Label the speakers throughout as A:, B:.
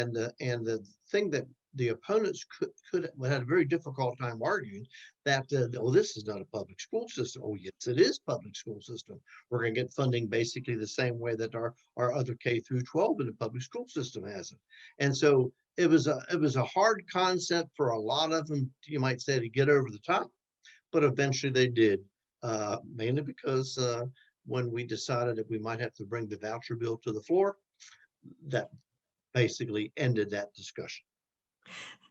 A: And the thing that the opponents could had a very difficult time arguing that, oh, this is not a public school system. Oh, yes, it is public school system. We're going to get funding basically the same way that our other K through 12 in the public school system has it. And so it was a hard concept for a lot of them, you might say, to get over the top, but eventually they did, mainly because when we decided that we might have to bring the voucher bill to the floor, that basically ended that discussion.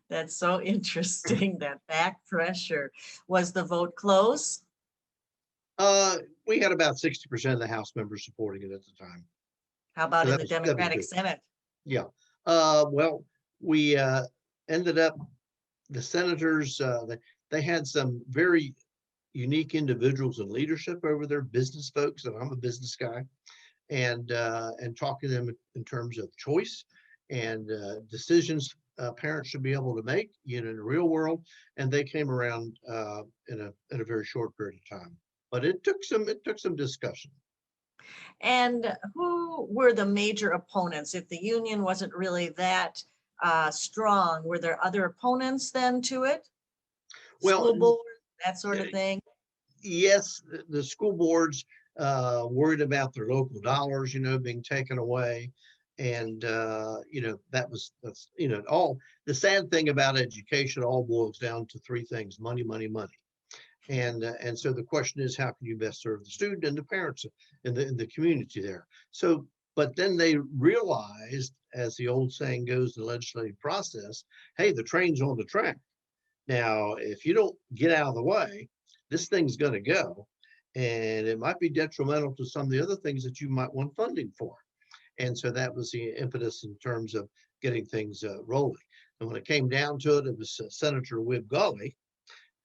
B: That's so interesting, that back pressure. Was the vote close?
A: We had about 60% of the House members supporting it at the time.
B: How about
A: So
B: in
A: that
B: the
A: was
B: Democratic
A: good.
B: Senate?
A: Yeah. Well, we ended up, the senators, they had some very unique individuals in leadership over there, business folks, and I'm a business guy, and talking to them in terms of choice and decisions parents should be able to make, in the real world, and they came around in a very short period of time. But it took some discussion.
B: And who were the major opponents? If the union wasn't really that strong, were there other opponents then to it?
A: Well,
B: School board, that sort of thing?
A: yes, the school boards worried about their local dollars, being taken away. And, all the sad thing about education all boils down to three things: money, money, money. And so the question is, how can you best serve the student and the parents in the community there? So, but then they realized, as the old saying goes in the legislative process, hey, the train's on the track. Now, if you don't get out of the way, this thing's going to go, and it might be detrimental to some of the other things that you might want funding for. And so that was the impetus in terms of getting things rolling. And when it came down to it, it was Senator Wib Gully,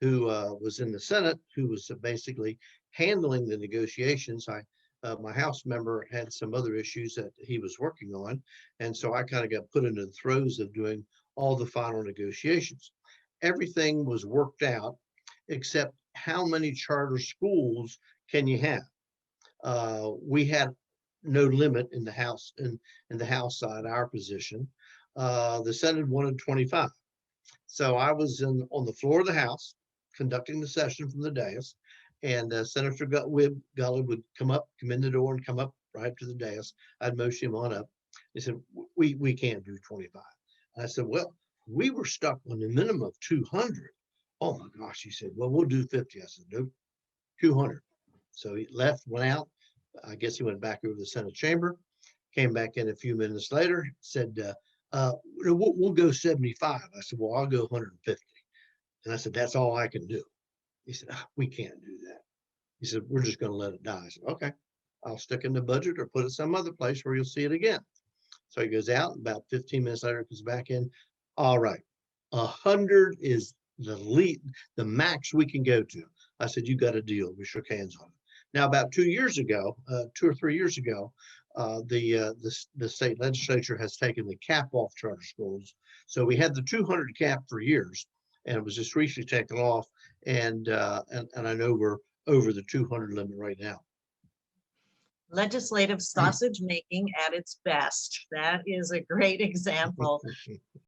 A: who was in the Senate, who was basically handling the negotiations. My House member had some other issues that he was working on, and so I kind of got put into the throes of doing all the final negotiations. Everything was worked out, except how many charter schools can you have? We had no limit in the House, in the House side, our position. The Senate wanted 25. So I was on the floor of the House conducting the session from the dais, and Senator Wib Gully would come in the door and come up right to the dais. I'd motion him on up. He said, we can't do 25. And I said, well, we were stuck on the minimum of 200. Oh my gosh, he said, well, we'll do 50. I said, nope, 200. So he left, went out. I guess he went back over to the Senate chamber, came back in a few minutes later, said, we'll go 75. I said, well, I'll go 150. And I said, that's all I can do. He said, we can't do that. He said, we're just going to let it die. I said, okay, I'll stick in the budget or put it some other place where you'll see it again. So he goes out, about 15 minutes later, comes back in. All right, 100 is the max we can go to. I said, you got a deal. We shook hands on it. Now, about 2 years ago, 2 or 3 years ago, the state legislature has taken the cap off charter schools. So we had the 200 cap for years, and it was just recently taken off. And I know we're over the 200 limit right now.
B: Legislative sausage making at its best. That is a great example.